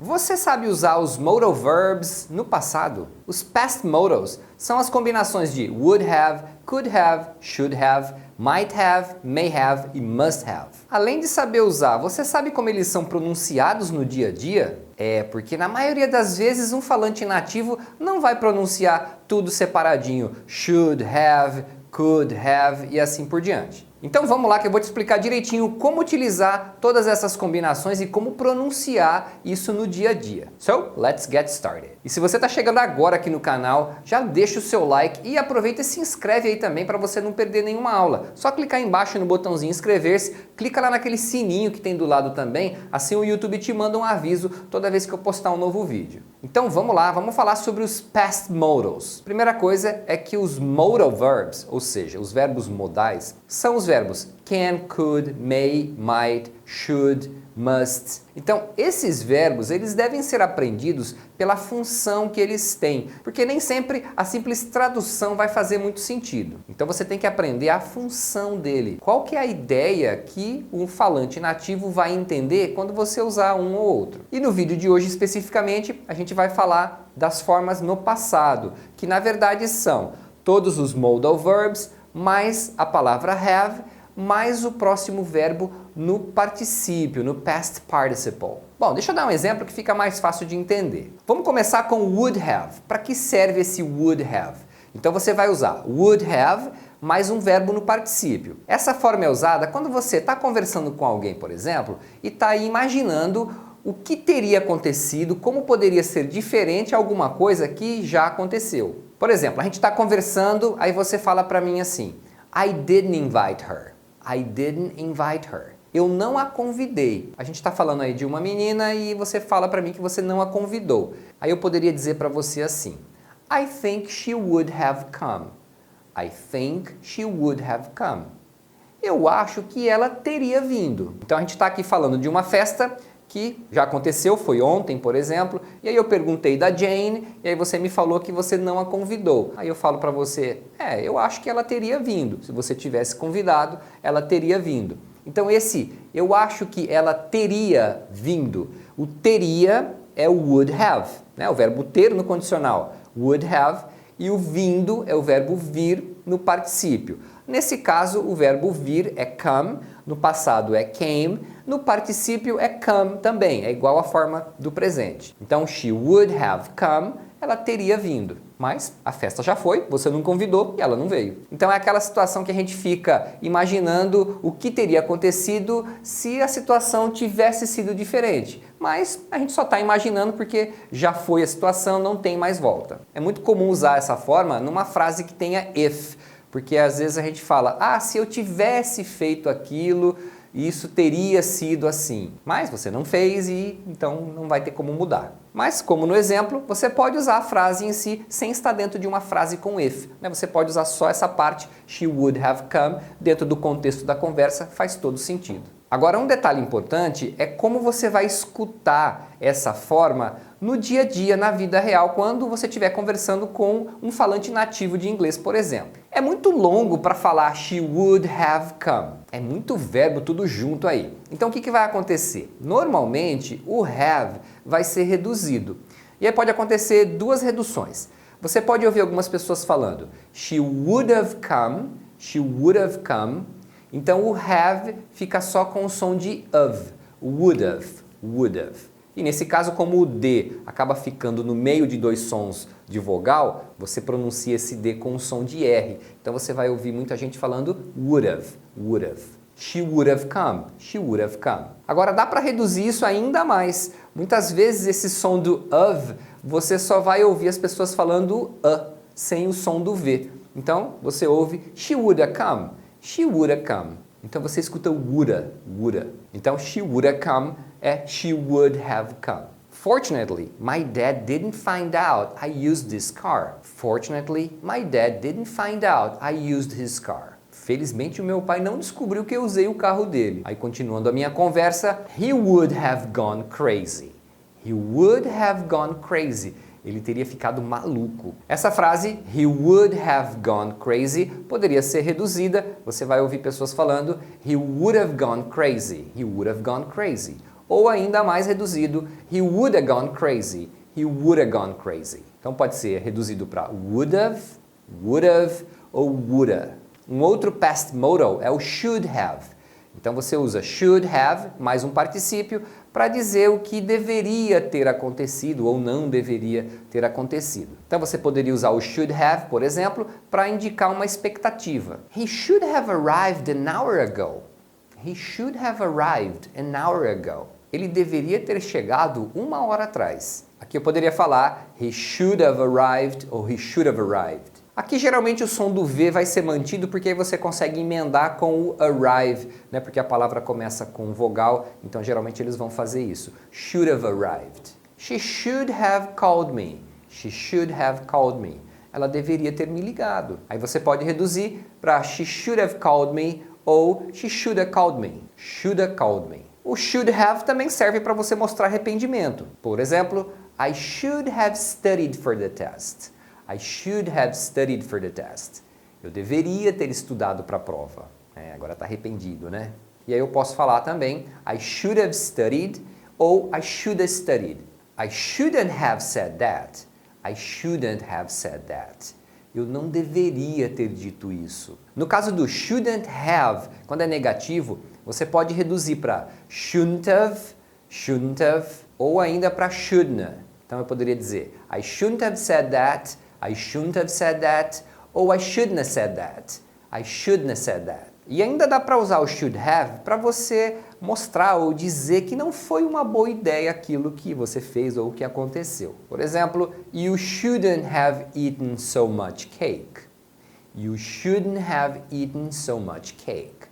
Você sabe usar os modal verbs no passado? Os past modals são as combinações de would have, could have, should have, might have, may have e must have. Além de saber usar, você sabe como eles são pronunciados no dia a dia? Porque na maioria das vezes um falante nativo não vai pronunciar tudo separadinho. Should have, could have e assim por diante. Então vamos lá que eu vou te explicar direitinho como utilizar todas essas combinações e como pronunciar isso no dia a dia. So, let's get started. E se você está chegando agora aqui no canal, já deixa o seu like e aproveita e se inscreve aí também para você não perder nenhuma aula. Só clicar embaixo no botãozinho inscrever-se, clica lá naquele sininho que tem do lado também, assim o YouTube te manda um aviso toda vez que eu postar um novo vídeo. Então vamos lá, vamos falar sobre os past modals. Primeira coisa é que os modal verbs, ou seja, os verbos modais, são os verbos can, could, may, might, should, must. Então, esses verbos, eles devem ser aprendidos pela função que eles têm, porque nem sempre a simples tradução vai fazer muito sentido. Então, você tem que aprender a função dele. Qual que é a ideia que um falante nativo vai entender quando você usar um ou outro? E no vídeo de hoje, especificamente, a gente vai falar das formas no passado, que na verdade são todos os modal verbs, mais a palavra have, mais o próximo verbo no particípio, no past participle. Bom, deixa eu dar um exemplo que fica mais fácil de entender. Vamos começar com would have. Para que serve esse would have? Então você vai usar would have mais um verbo no particípio. Essa forma é usada quando você está conversando com alguém, por exemplo, e está aí imaginando o que teria acontecido, como poderia ser diferente alguma coisa que já aconteceu. Por exemplo, a gente está conversando, aí você fala para mim assim, I didn't invite her. I didn't invite her. Eu não a convidei. A gente está falando aí de uma menina e você fala para mim que você não a convidou. Aí eu poderia dizer para você assim, I think she would have come. I think she would have come. Eu acho que ela teria vindo. Então a gente está aqui falando de uma festa que já aconteceu, foi ontem, por exemplo, e aí eu perguntei da Jane, e aí você me falou que você não a convidou. Aí eu falo para você, eu acho que ela teria vindo. Se você tivesse convidado, ela teria vindo. Então esse, eu acho que ela teria vindo. O teria é o would have, né? O verbo ter no condicional, would have, e o vindo é o verbo vir no particípio. Nesse caso, o verbo vir é come, no passado é came, no particípio é come também, é igual à forma do presente. Então, she would have come, ela teria vindo. Mas a festa já foi, você não convidou e ela não veio. Então é aquela situação que a gente fica imaginando o que teria acontecido se a situação tivesse sido diferente. Mas a gente só está imaginando porque já foi a situação, não tem mais volta. É muito comum usar essa forma numa frase que tenha if, porque às vezes a gente fala, se eu tivesse feito aquilo, isso teria sido assim. Mas você não fez e então não vai ter como mudar. Mas, como no exemplo, você pode usar a frase em si sem estar dentro de uma frase com if. Você pode usar só essa parte, she would have come, dentro do contexto da conversa, faz todo sentido. Agora, um detalhe importante é como você vai escutar essa forma no dia a dia, na vida real, quando você estiver conversando com um falante nativo de inglês, por exemplo. É muito longo para falar she would have come. É muito verbo tudo junto aí. Então o que vai acontecer? Normalmente o have vai ser reduzido. E aí pode acontecer duas reduções. Você pode ouvir algumas pessoas falando she would have come, she would have come. Então o have fica só com o som de of, would have, would have. E nesse caso, como o D acaba ficando no meio de dois sons de vogal, você pronuncia esse D com o som de R. Então você vai ouvir muita gente falando would have, would have. She would have come, she would have come. Agora dá para reduzir isso ainda mais. Muitas vezes esse som do of, você só vai ouvir as pessoas falando sem o som do V. Então você ouve she would have come, she would have come. Então você escuta woulda, woulda. Então she would have come é she would have come. Fortunately, my dad didn't find out I used this car. Fortunately, my dad didn't find out I used his car. Felizmente o meu pai não descobriu que eu usei o carro dele. Aí continuando a minha conversa, he would have gone crazy. He would have gone crazy. Ele teria ficado maluco. Essa frase, he would have gone crazy, poderia ser reduzida. Você vai ouvir pessoas falando, he would have gone crazy. He would have gone crazy. ou ainda mais reduzido, he would have gone crazy. He would have gone crazy. Então pode ser reduzido para would have ou woulda. Um outro past modal é o should have. Então você usa should have mais um particípio para dizer o que deveria ter acontecido ou não deveria ter acontecido. Então você poderia usar o should have, por exemplo, para indicar uma expectativa. He should have arrived an hour ago. He should have arrived an hour ago. Ele deveria ter chegado 1 hora atrás. Aqui eu poderia falar he should have arrived ou he should have arrived. Aqui geralmente o som do V vai ser mantido porque aí você consegue emendar com o arrive, né? Porque a palavra começa com vogal, então geralmente eles vão fazer isso. Should have arrived. She should have called me. She should have called me. Ela deveria ter me ligado. Aí você pode reduzir para she should have called me ou she should have called me. Should have called me. O should have também serve para você mostrar arrependimento. Por exemplo, I should have studied for the test. I should have studied for the test. Eu deveria ter estudado para a prova. Agora está arrependido, né? E aí eu posso falar também I should have studied ou I should have studied. I shouldn't have said that. I shouldn't have said that. Eu não deveria ter dito isso. No caso do shouldn't have, quando é negativo, você pode reduzir para shouldn't have, ou ainda para shouldn't. Então eu poderia dizer I shouldn't have said that, I shouldn't have said that, ou I shouldn't have said that. I shouldn't have said that. E ainda dá para usar o should have para você mostrar ou dizer que não foi uma boa ideia aquilo que você fez ou que aconteceu. Por exemplo, you shouldn't have eaten so much cake. You shouldn't have eaten so much cake.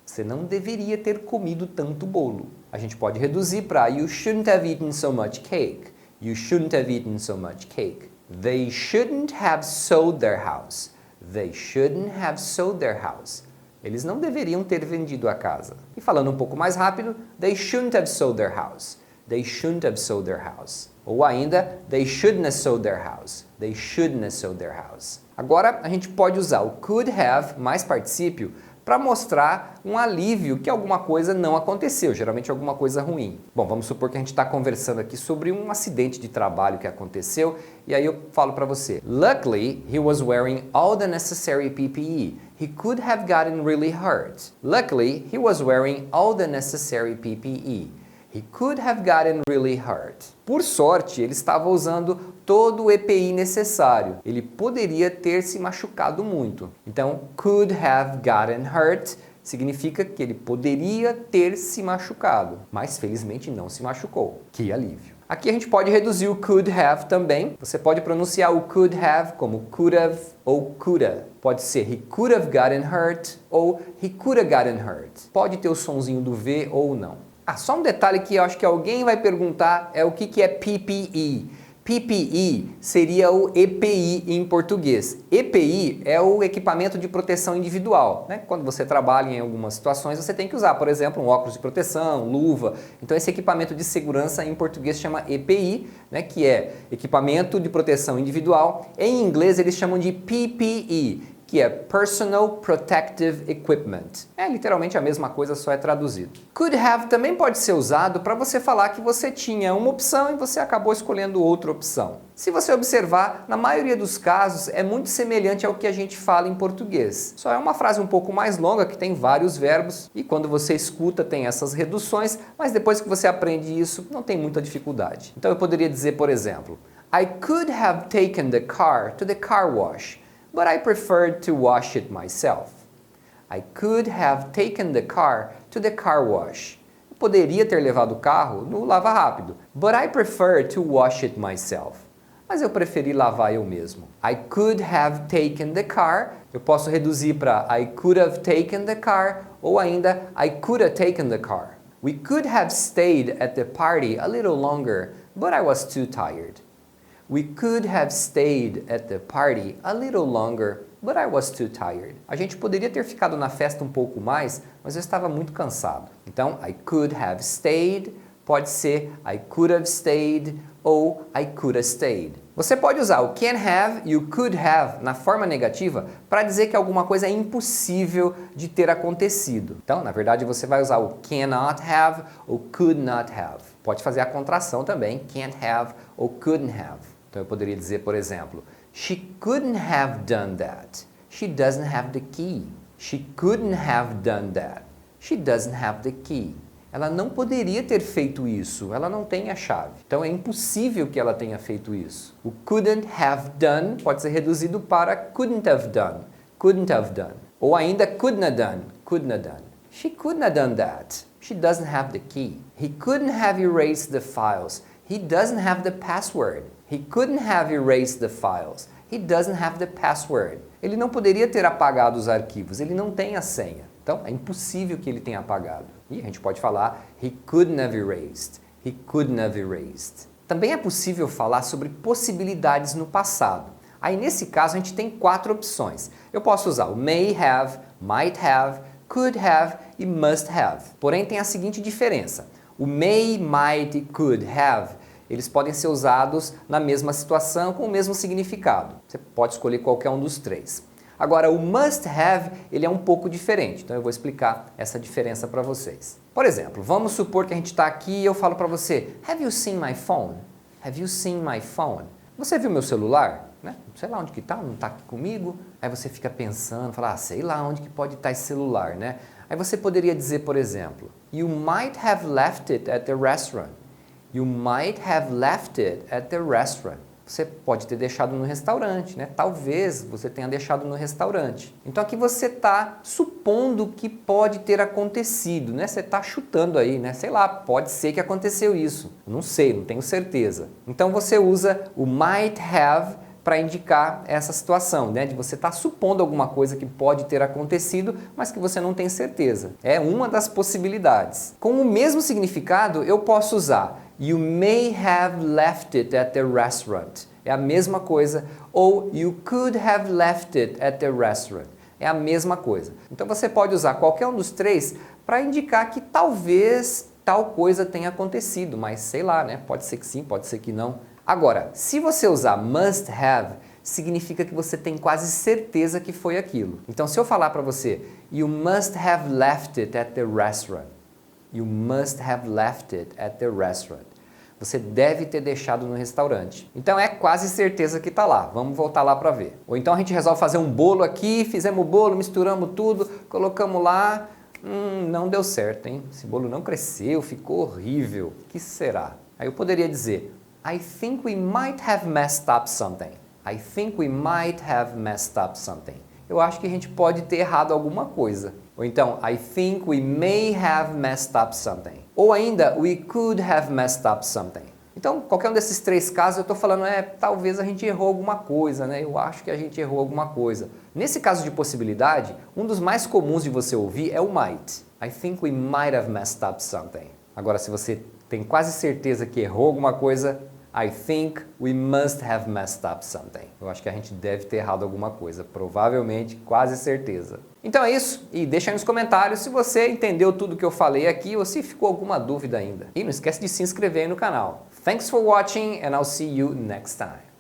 Você não deveria ter comido tanto bolo. A gente pode reduzir para you shouldn't have eaten so much cake. You shouldn't have eaten so much cake. They shouldn't have sold their house. They shouldn't have sold their house. Eles não deveriam ter vendido a casa. E falando um pouco mais rápido, they shouldn't have sold their house. They shouldn't have sold their house. Ou ainda, they shouldn't have sold their house. They shouldn't have sold their house. Agora, a gente pode usar o could have mais particípio para mostrar um alívio que alguma coisa não aconteceu, geralmente alguma coisa ruim. Bom, vamos supor que a gente está conversando aqui sobre um acidente de trabalho que aconteceu, e aí eu falo para você, luckily, he was wearing all the necessary PPE. He could have gotten really hurt. Luckily, he was wearing all the necessary PPE. He could have gotten really hurt. Por sorte, ele estava usando todo o EPI necessário. Ele poderia ter se machucado muito. Então, could have gotten hurt significa que ele poderia ter se machucado, mas felizmente não se machucou. Que alívio. Aqui a gente pode reduzir o could have também. Você pode pronunciar o could have como could have ou coulda. Pode ser he could have gotten hurt ou he could have gotten hurt. Pode ter o sonzinho do V ou não. Só um detalhe que eu acho que alguém vai perguntar é o que é PPE. PPE seria o EPI em português. EPI é o equipamento de proteção individual, né? Quando você trabalha em algumas situações, você tem que usar, por exemplo, um óculos de proteção, luva. Então esse equipamento de segurança em português chama EPI, né? Que é equipamento de proteção individual. Em inglês eles chamam de PPE, que é Personal Protective Equipment. É literalmente a mesma coisa, só é traduzido. Could have também pode ser usado para você falar que você tinha uma opção e você acabou escolhendo outra opção. Se você observar, na maioria dos casos é muito semelhante ao que a gente fala em português. Só é uma frase um pouco mais longa, que tem vários verbos, e quando você escuta tem essas reduções, mas depois que você aprende isso, não tem muita dificuldade. Então eu poderia dizer, por exemplo, I could have taken the car to the car wash, but I preferred to wash it myself. I could have taken the car to the car wash. Eu poderia ter levado o carro no lava-rápido, but I prefer to wash it myself. Mas eu preferi lavar eu mesmo. I could have taken the car. Eu posso reduzir para I could have taken the car ou ainda I could have taken the car. We could have stayed at the party a little longer, but I was too tired. We could have stayed at the party a little longer, but I was too tired. A gente poderia ter ficado na festa um pouco mais, mas eu estava muito cansado. Então, I could have stayed, pode ser I could have stayed ou I could have stayed. Você pode usar o can have e o could have na forma negativa para dizer que alguma coisa é impossível de ter acontecido. Então, na verdade, você vai usar o cannot have ou could not have. Pode fazer a contração também, can't have ou couldn't have. Então, eu poderia dizer, por exemplo, She couldn't have done that. She doesn't have the key. She couldn't have done that. She doesn't have the key. Ela não poderia ter feito isso, ela não tem a chave. Então é impossível que ela tenha feito isso. O couldn't have done pode ser reduzido para couldn't have done. Couldn't have done. Ou ainda couldn't have done. Couldn't have done. She couldn't have done that. She doesn't have the key. He couldn't have erased the files. He doesn't have the password. He couldn't have erased the files. He doesn't have the password. Ele não poderia ter apagado os arquivos, ele não tem a senha. Então, é impossível que ele tenha apagado. E a gente pode falar He couldn't have erased. He couldn't have erased. Também é possível falar sobre possibilidades no passado. Aí, nesse caso, a gente tem 4 opções. Eu posso usar o may have, might have, could have e must have. Porém, tem a seguinte diferença. O may, might e could have, eles podem ser usados na mesma situação com o mesmo significado. Você pode escolher qualquer um dos 3. Agora, o must have, ele é um pouco diferente, então eu vou explicar essa diferença para vocês. Por exemplo, vamos supor que a gente está aqui e eu falo para você, Have you seen my phone? Have you seen my phone? Você viu meu celular? Né? Sei lá onde que está, não está aqui comigo. Aí você fica pensando, fala, sei lá onde que pode estar esse celular, né? Aí você poderia dizer, por exemplo, You might have left it at the restaurant. You might have left it at the restaurant. Você pode ter deixado no restaurante, né? Talvez você tenha deixado no restaurante. Então aqui você está supondo que pode ter acontecido, né? Você está chutando aí, né? Sei lá, pode ser que aconteceu isso. Não sei, não tenho certeza. Então você usa o might have para indicar essa situação, né? De você estar supondo alguma coisa que pode ter acontecido, mas que você não tem certeza. É uma das possibilidades. Com o mesmo significado, eu posso usar You may have left it at the restaurant. É a mesma coisa. Ou You could have left it at the restaurant. É a mesma coisa. Então você pode usar qualquer um dos 3 para indicar que talvez tal coisa tenha acontecido, mas sei lá, né? Pode ser que sim, pode ser que não. Agora, se você usar must have, significa que você tem quase certeza que foi aquilo. Então se eu falar para você You must have left it at the restaurant. You must have left it at the restaurant. Você deve ter deixado no restaurante. Então é quase certeza que está lá. Vamos voltar lá para ver. Ou então a gente resolve fazer um bolo aqui, fizemos o bolo, misturamos tudo, colocamos lá. Não deu certo, hein? Esse bolo não cresceu, ficou horrível. O que será? Aí eu poderia dizer I think we might have messed up something. I think we might have messed up something. Eu acho que a gente pode ter errado alguma coisa. Ou então, I think we may have messed up something. Ou ainda, we could have messed up something. Então, qualquer um desses 3 casos, eu estou falando, talvez a gente errou alguma coisa, né? Eu acho que a gente errou alguma coisa. Nesse caso de possibilidade, um dos mais comuns de você ouvir é o might. I think we might have messed up something. Agora, se você tem quase certeza que errou alguma coisa, I think we must have messed up something. Eu acho que a gente deve ter errado alguma coisa, provavelmente, quase certeza. Então é isso, e deixa aí nos comentários se você entendeu tudo que eu falei aqui ou se ficou alguma dúvida ainda. E não esquece de se inscrever aí no canal. Thanks for watching and I'll see you next time.